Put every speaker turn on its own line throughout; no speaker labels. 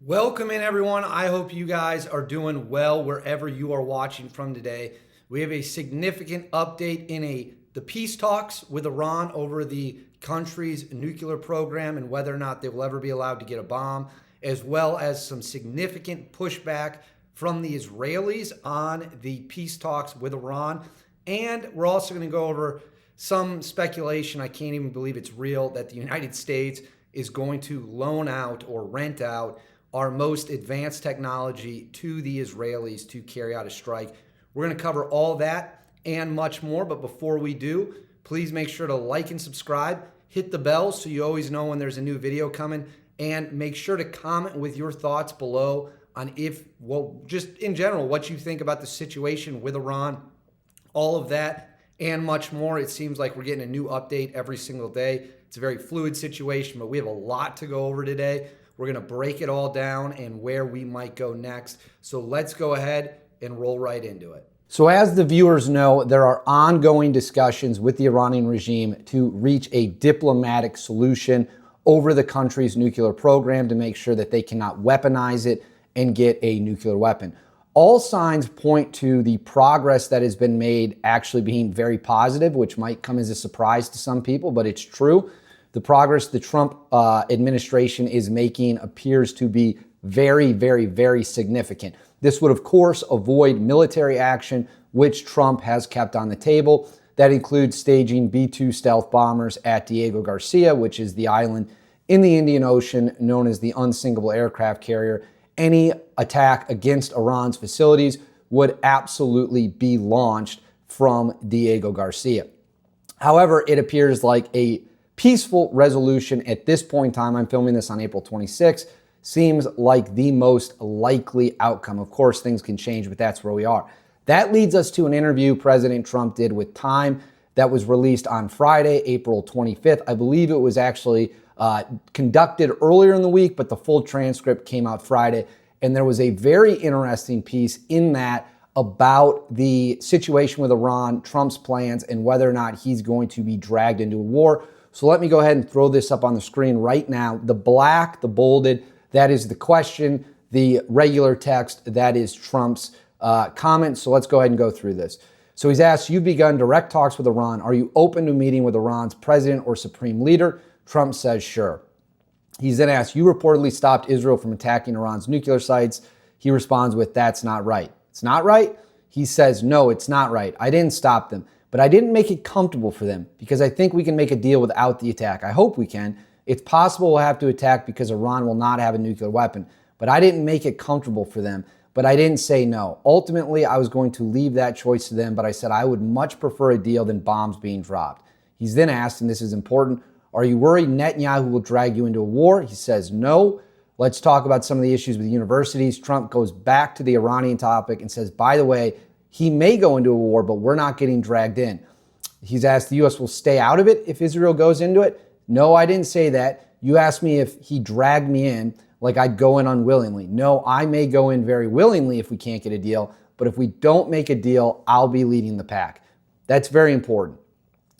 Welcome in, everyone. I hope you guys are doing well wherever you are watching from today. We have a significant update in the peace talks with Iran over the country's nuclear program and whether or not they will ever be allowed to get a bomb, as well as some significant pushback from the Israelis on the peace talks with Iran. And we're also going to go over some speculation, I can't even believe it's real, that the United States is going to loan out or rent out our most advanced technology to the Israelis to carry out a strike. We're going to cover all that and much more, but before we do, please make sure to like and subscribe, hit the bell so you always know when there's a new video coming, and make sure to comment with your thoughts below on just in general, what you think about the situation with Iran, all of that and much more. It seems like we're getting a new update every single day. It's a very fluid situation, but we have a lot to go over today. We're going to break it all down and where we might go next. So let's go ahead and roll right into it. So as the viewers know, there are ongoing discussions with the Iranian regime to reach a diplomatic solution over the country's nuclear program to make sure that they cannot weaponize it and get a nuclear weapon. All signs point to the progress that has been made actually being very positive, which might come as a surprise to some people, but it's true. The progress the Trump administration is making appears to be very, very, very significant. This would, of course, avoid military action, which Trump has kept on the table. That includes staging B-2 stealth bombers at Diego Garcia, which is the island in the Indian Ocean known as the unsinkable aircraft carrier. Any attack against Iran's facilities would absolutely be launched from Diego Garcia. However, it appears like a peaceful resolution at this point in time, I'm filming this on April 26th, seems like the most likely outcome. Of course, things can change, but that's where we are. That leads us to an interview President Trump did with Time that was released on Friday, April 25th. I believe it was actually conducted earlier in the week, but the full transcript came out Friday. And there was a very interesting piece in that about the situation with Iran, Trump's plans, and whether or not he's going to be dragged into a war. So let me go ahead and throw this up on the screen right now. The black, the bolded, that is the question. The regular text, that is Trump's comment. So let's go ahead and go through this. So he's asked, you've begun direct talks with Iran. Are you open to meeting with Iran's president or supreme leader? Trump says, sure. He's then asked, you reportedly stopped Israel from attacking Iran's nuclear sites. He responds with, that's not right. It's not right? He says, no, it's not right. I didn't stop them. But I didn't make it comfortable for them because I think we can make a deal without the attack. I hope we can. It's possible we'll have to attack because Iran will not have a nuclear weapon. But I didn't make it comfortable for them. But I didn't say no. Ultimately, I was going to leave that choice to them, but I said I would much prefer a deal than bombs being dropped. He's then asked, and this is important, are you worried Netanyahu will drag you into a war? He says no. Let's talk about some of the issues with universities. Trump goes back to the Iranian topic and says, by the way, he may go into a war, but we're not getting dragged in. He's asked the U.S. will stay out of it if Israel goes into it. No, I didn't say that. You asked me if he dragged me in, like I'd go in unwillingly. No, I may go in very willingly if we can't get a deal, but if we don't make a deal, I'll be leading the pack. That's very important.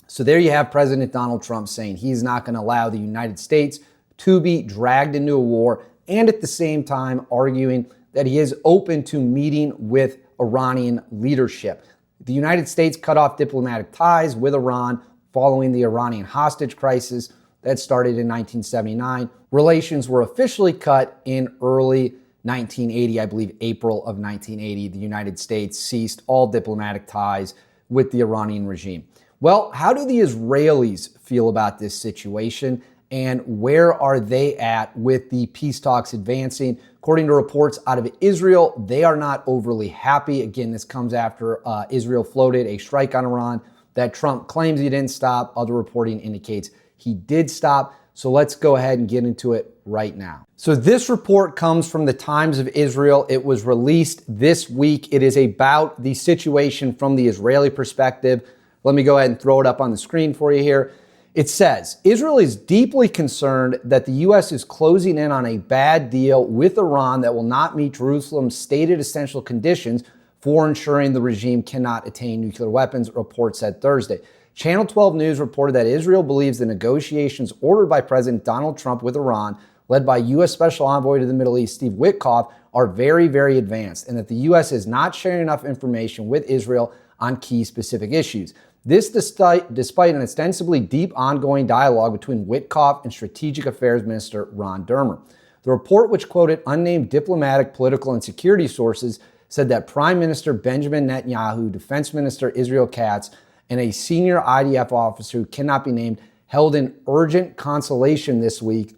So there you have President Donald Trump saying he's not going to allow the United States to be dragged into a war, and at the same time arguing that he is open to meeting with Iranian leadership. The United States cut off diplomatic ties with Iran following the Iranian hostage crisis that started in 1979. Relations were officially cut in early 1980, I believe April of 1980. The United States ceased all diplomatic ties with the Iranian regime. Well, how do the Israelis feel about this situation? And where are they at with the peace talks advancing? According to reports out of Israel, they are not overly happy. Again, this comes after Israel floated a strike on Iran that Trump claims he didn't stop. Other reporting indicates he did stop. So let's go ahead and get into it right now. So this report comes from the Times of Israel. It was released this week. It is about the situation from the Israeli perspective. Let me go ahead and throw it up on the screen for you here. It says, Israel is deeply concerned that the U.S. is closing in on a bad deal with Iran that will not meet Jerusalem's stated essential conditions for ensuring the regime cannot attain nuclear weapons, report said Thursday. Channel 12 News reported that Israel believes the negotiations ordered by President Donald Trump with Iran
led by U.S. Special Envoy to the Middle East, Steve Witkoff, are very, very advanced, and that the U.S. is not sharing enough information with Israel on key specific issues. This despite an ostensibly deep ongoing dialogue between Witkoff and Strategic Affairs Minister Ron Dermer. The report, which quoted unnamed diplomatic, political, and security sources, said that Prime Minister Benjamin Netanyahu, Defense Minister Israel Katz, and a senior IDF officer who cannot be named held an urgent consultation this week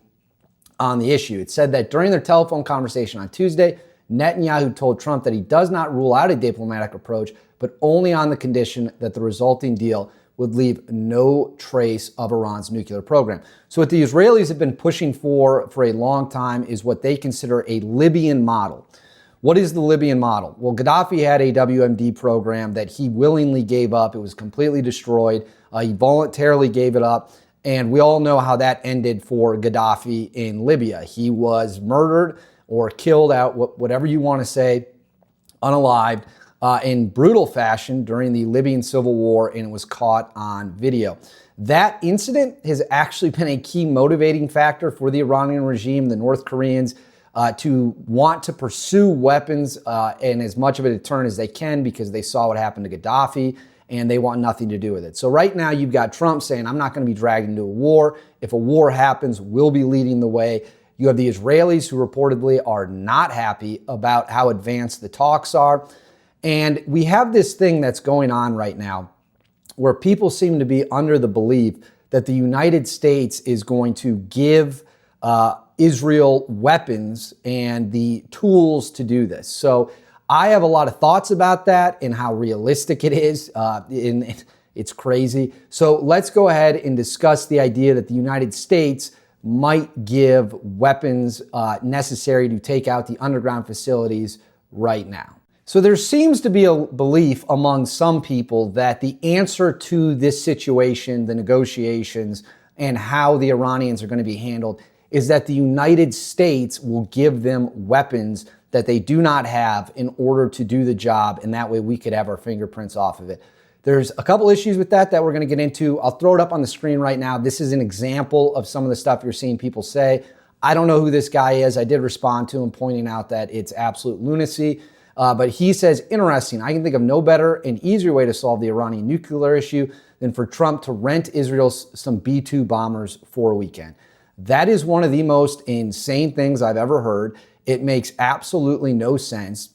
on the issue. It said that during their telephone conversation on Tuesday, Netanyahu told Trump that he does not rule out a diplomatic approach, but only on the condition that the resulting deal would leave no trace of Iran's nuclear program. So what the Israelis have been pushing for a long time is what they consider a Libyan model. What is the Libyan model? Well, Gaddafi had a WMD program that he willingly gave up. It was completely destroyed. He voluntarily gave it up. And we all know how that ended for Gaddafi in Libya. He was murdered or killed out, whatever you want to say, unalived, in brutal fashion during the Libyan civil war, and it was caught on video. That incident has actually been a key motivating factor for the Iranian regime, the North Koreans, to want to pursue weapons and as much of a deterrent as they can, because they saw what happened to Gaddafi and they want nothing to do with it. So right now you've got Trump saying, I'm not going to be dragged into a war. If a war happens, we'll be leading the way. You have the Israelis who reportedly are not happy about how advanced the talks are. And we have this thing that's going on right now where people seem to be under the belief that the United States is going to give Israel weapons and the tools to do this. So I have a lot of thoughts about that and how realistic it is. It's crazy. So let's go ahead and discuss the idea that the United States might give weapons necessary to take out the underground facilities right now. So there seems to be a belief among some people that the answer to this situation, the negotiations, and how the Iranians are going to be handled is that the United States will give them weapons that they do not have in order to do the job, and that way we could have our fingerprints off of it. There's a couple issues with that we're going to get into. I'll throw it up on the screen right now. This is an example of some of the stuff you're seeing people say. I don't know who this guy is. I did respond to him pointing out that it's absolute lunacy. But he says, interesting, I can think of no better and easier way to solve the Iranian nuclear issue than for Trump to rent Israel some B-2 bombers for a weekend. That is one of the most insane things I've ever heard. It makes absolutely no sense.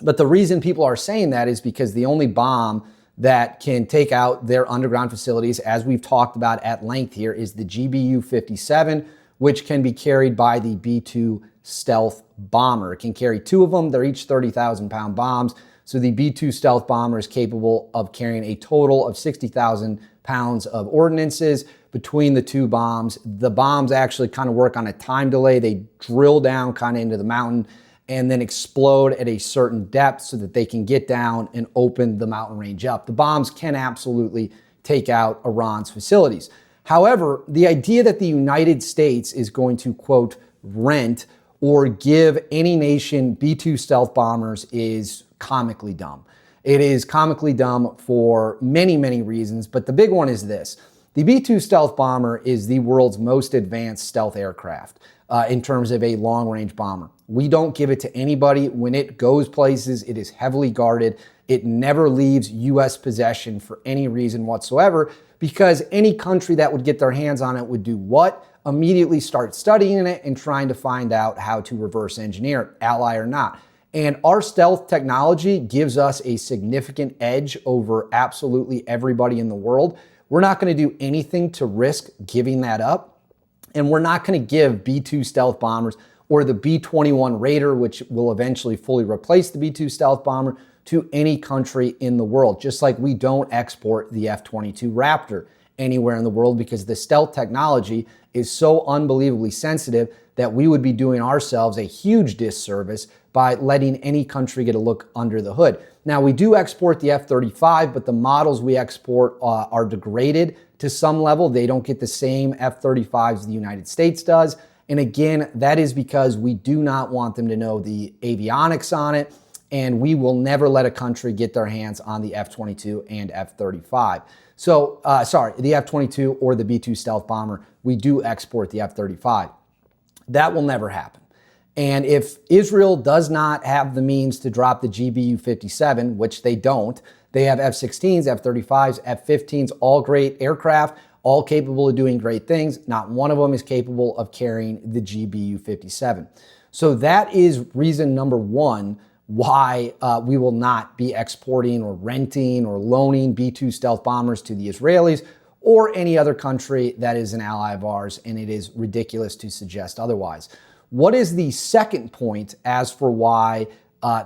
But the reason people are saying that is because the only bomb that can take out their underground facilities, as we've talked about at length here, is the GBU-57, which can be carried by the B-2 stealth bomber. It can carry two of them. They're each 30,000-pound bombs. So the B-2 stealth bomber is capable of carrying a total of 60,000 pounds of ordnances between the two bombs. The bombs actually kind of work on a time delay. They drill down kind of into the mountain and then explode at a certain depth so that they can get down and open the mountain range up. The bombs can absolutely take out Iran's facilities. However, the idea that the United States is going to, quote, rent or give any nation B-2 stealth bombers is comically dumb. It is comically dumb for many, many reasons, but the big one is this. The B-2 stealth bomber is the world's most advanced stealth aircraft in terms of a long-range bomber. We don't give it to anybody. When it goes places, it is heavily guarded. It never leaves U.S. possession for any reason whatsoever, because any country that would get their hands on it would do what? Immediately start studying it and trying to find out how to reverse engineer it, ally or not. And our stealth technology gives us a significant edge over absolutely everybody in the world. We're not going to do anything to risk giving that up. And we're not going to give B-2 stealth bombers or the B-21 Raider, which will eventually fully replace the B-2 stealth bomber, to any country in the world, just like we don't export the F-22 Raptor anywhere in the world, because the stealth technology is so unbelievably sensitive that we would be doing ourselves a huge disservice by letting any country get a look under the hood. Now, we do export the F-35, but the models we export are degraded to some level. They don't get the same F-35s the United States does. And again, that is because we do not want them to know the avionics on it, and we will never let a country get their hands on the F-22 and F-35. So, the F-22 or the B-2 stealth bomber. We do export the F-35. That will never happen. And if Israel does not have the means to drop the GBU-57, which they don't, they have F-16s, F-35s, F-15s, all great aircraft, all capable of doing great things. Not one of them is capable of carrying the GBU-57. So that is reason number one why we will not be exporting or renting or loaning B-2 stealth bombers to the Israelis or any other country that is an ally of ours, and it is ridiculous to suggest otherwise. What is the second point as for why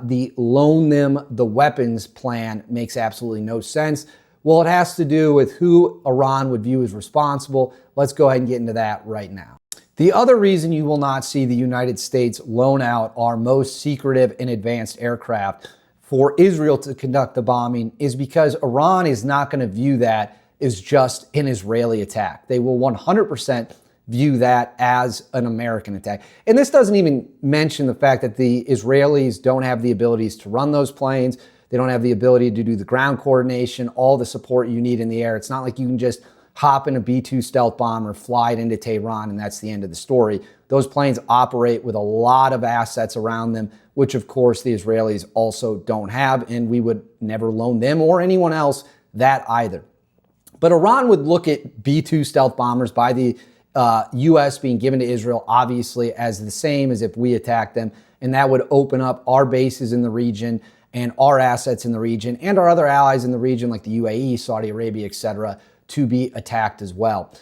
the loan them the weapons plan makes absolutely no sense? Well, it has to do with who Iran would view as responsible. Let's go ahead and get into that right now. The other reason you will not see the United States loan out our most secretive and advanced aircraft for Israel to conduct the bombing is because Iran is not going to view that as just an Israeli attack. They will 100% view that as an American attack. And this doesn't even mention the fact that the Israelis don't have the abilities to run those planes. They don't have the ability to do the ground coordination, all the support you need in the air. It's not like you can just hop in a B-2 stealth bomber, fly it into Tehran, and that's the end of the story. Those planes operate with a lot of assets around them, which of course the Israelis also don't have, and we would never loan them or anyone else that either. But Iran would look at B-2 stealth bombers by the U.S. being given to Israel, obviously, as the same as if we attacked them, and that would open up our bases in the region and our assets in the region and our other allies in the region like the UAE, Saudi Arabia, etc., to be attacked as well.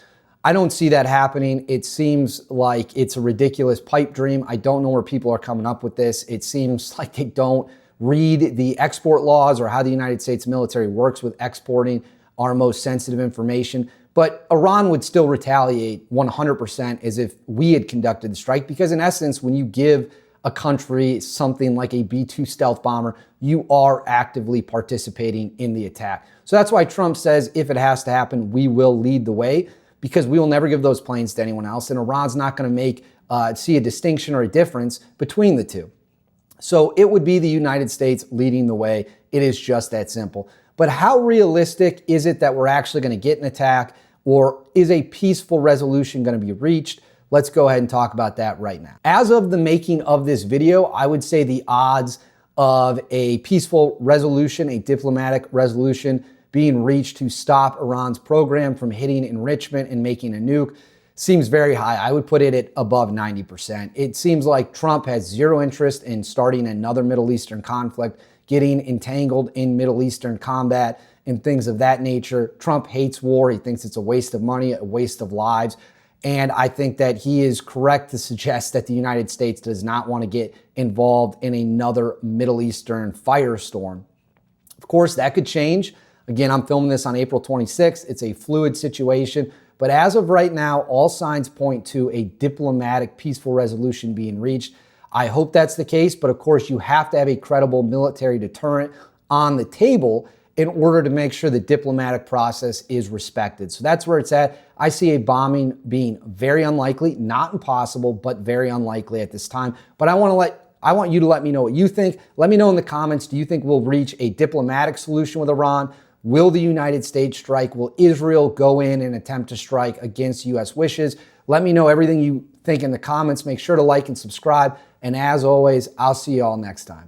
I don't see that happening. It seems like it's a ridiculous pipe dream. I don't know where people are coming up with this. It seems like they don't read the export laws or how the United States military works with exporting our most sensitive information. But Iran would still retaliate 100% as if we had conducted the strike, because in essence, when you give a country something like a B-2 stealth bomber, you are actively participating in the attack. So that's why Trump says if it has to happen, we will lead the way, because we will never give those planes to anyone else. And Iran's not going to see a distinction or a difference between the two. So it would be the United States leading the way. It is just that simple. But how realistic is it that we're actually going to get an attack, or is a peaceful resolution going to be reached? Let's go ahead and talk about that right now. As of the making of this video, I would say the odds of a peaceful resolution, a diplomatic resolution being reached to stop Iran's program from hitting enrichment and making a nuke seems very high. I would put it at above 90%. It seems like Trump has zero interest in starting another Middle Eastern conflict, getting entangled in Middle Eastern combat and things of that nature. Trump hates war. He thinks it's a waste of money, a waste of lives. And I think that he is correct to suggest that the United States does not want to get involved in another Middle Eastern firestorm. Of course, that could change. Again, I'm filming this on April 26th. It's a fluid situation. But as of right now, all signs point to a diplomatic, peaceful resolution being reached. I hope that's the case. But of course, you have to have a credible military deterrent on the table in order to make sure the diplomatic process is respected. So that's where it's at. I see a bombing being very unlikely, not impossible, but very unlikely at this time. But I want you to let me know what you think. Let me know in the comments, do you think we'll reach a diplomatic solution with Iran? Will the United States strike? Will Israel go in and attempt to strike against U.S. wishes? Let me know everything you think in the comments. Make sure to like and subscribe. And as always, I'll see you all next time.